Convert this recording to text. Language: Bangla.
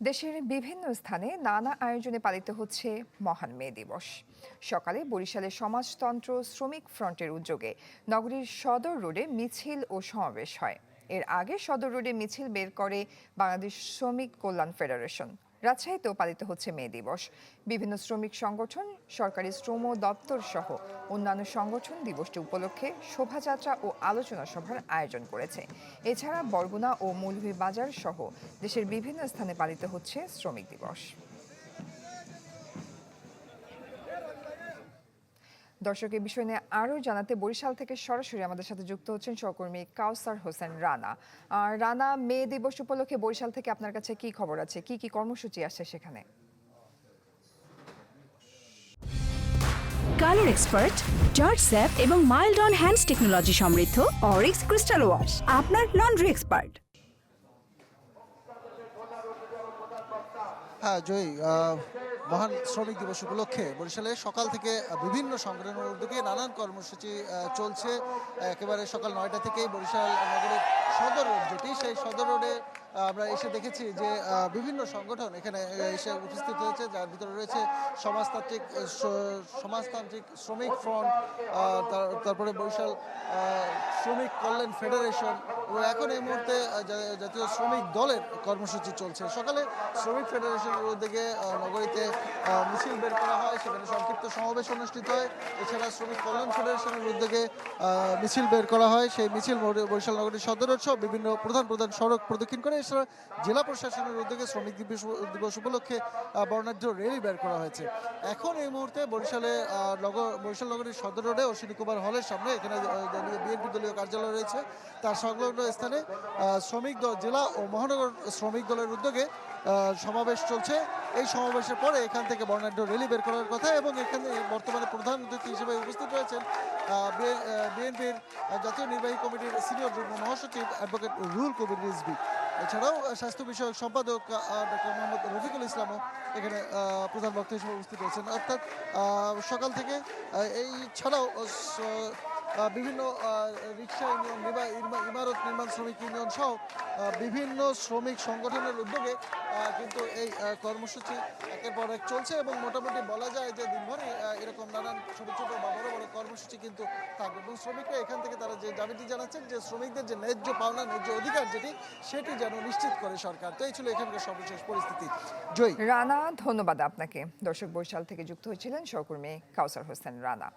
দেশের বিভিন্ন স্থানে নানা আয়োজনে পালিত হচ্ছে মহান মে দিবস। সকালে বরিশালে সমাজতন্ত্র শ্রমিক ফ্রন্টের উদ্যোগে নগরীর সদর রোডে মিছিল ও সমাবেশ হয়। এর আগে সদর রোডে মিছিল বের করে বাংলাদেশ শ্রমিক কল্যাণ ফেডারেশন। রাজশাহীতেও পালিত হচ্ছে মে দিবস। বিভিন্ন শ্রমিক সংগঠন, সরকারি শ্রম দপ্তর সহ অন্যান্য সংগঠন দিবসটি উপলক্ষে শোভাযাত্রা ও আলোচনা সভার আয়োজন করেছে। এছাড়া বরগুনা ও মৌলভীবাজার সহ দেশের বিভিন্ন স্থানে পালিত হচ্ছে শ্রমিক দিবস। দর্শক, এই বিষয় নিয়ে আরও জানাতে বরিশাল থেকে সরাসরি আমাদের সাথে যুক্ত হচ্ছেন সহকর্মী কাউসার হোসেন রানা। রানা, মে দিবস উপলক্ষে বরিশাল থেকে আপনার কাছে কি খবর আছে, কি কি কর্মসূচি আছে সেখানে? কালার এক্সপার্ট, জর্জ স্যাপ এবং মাইল্ড অন হ্যান্ডস টেকনোলজি সমৃদ্ধ অরিক্স ক্রিস্টাল ওয়াশ আপনার লন্ড্রি এক্সপার্ট। হ্যাঁ জয়ী, মহান শ্রমিক দিবস উপলক্ষে বরিশালে সকাল থেকে বিভিন্ন সংগঠনের উদ্যোগে নানান কর্মসূচি চলছে। একেবারে সকাল 9টা থেকেই বরিশাল নগরের সদর রোড যেটি, সেই সদর রোডে আমরা এসে দেখেছি যে বিভিন্ন সংগঠন এখানে এসে উপস্থিত হয়েছে, যার ভিতরে রয়েছে সমাজতান্ত্রিক শ্রমিক ফ্রন্ট, তারপরে বরিশাল শ্রমিক কল্যাণ ফেডারেশন এবং এখন এই মুহূর্তে জাতীয় শ্রমিক দলের কর্মসূচি চলছে। সকালে শ্রমিক ফেডারেশনের উদ্যোগে নগরীতে মিছিল বের করা হয়, সেখানে সংক্ষিপ্ত সমাবেশ অনুষ্ঠিত হয়। এছাড়া শ্রমিক কল্যাণ ফেডারেশনের উদ্যোগে মিছিল বের করা হয়। সেই মিছিল বরিশাল নগরীর সদর সহ বিভিন্ন প্রধান সড়ক প্রদক্ষিণ করে। এছাড়া জেলা প্রশাসনের উদ্যোগে শ্রমিক দিবস উপলক্ষে বর্ণাঢ্য র্যালি বের করা হয়েছে। এখন এই মুহূর্তে বরিশাল নগরীর সদর রোডে অশ্বিনী কুমার হলের সামনে, এখানে বিএনপি দলীয় কার্যালয় রয়েছে, তার সংলগ্ন স্থানে শ্রমিক দল, জেলা ও মহানগর শ্রমিক দলের উদ্যোগে সমাবেশ চলছে। এই সমাবেশের পরে এখান থেকে বর্ণাঢ্য র্যালি বের করার কথা এবং এখানে বর্তমানে প্রধান অতিথি হিসেবে উপস্থিত রয়েছেন বিএনপির জাতীয় নির্বাহী কমিটির সিনিয়র যুগ্ম মহাসচিব অ্যাডভোকেট রুহুল কবির রিজভী। এছাড়াও স্বাস্থ্য বিষয়ক সম্পাদক ডক্টর মোহাম্মদ রফিকুল ইসলামও এখানে প্রধান বক্তা হিসেবে উপস্থিত রয়েছেন। অর্থাৎ সকাল থেকে এই ছাড়াও বিভিন্ন রিক্সা ইউনিয়ন, ইমারত নির্মাণ শ্রমিক ইউনিয়ন সহ বিভিন্ন শ্রমিক সংগঠনের উদ্যোগে কিন্তু এই কর্মসূচি একের পর এক চলছে এবং মোটামুটি বলা যায় যে দিনভরই এরকম নানান ছোট ছোট বা বড় বড় কর্মসূচি কিন্তু থাকবে এবং শ্রমিকরা এখান থেকে তারা যে দাবিটি জানাচ্ছেন যে শ্রমিকদের যে ন্যায্য পাওনা, ন্যায্য অধিকার সেটি যেন নিশ্চিত করে সরকার। তো এই ছিল এখানকার সর্বশেষ পরিস্থিতি। জয়ী রানা, ধন্যবাদ আপনাকে। দর্শক, বরিশাল থেকে যুক্ত হয়েছিলেন সহকর্মী কাউসার হোসেন রানা।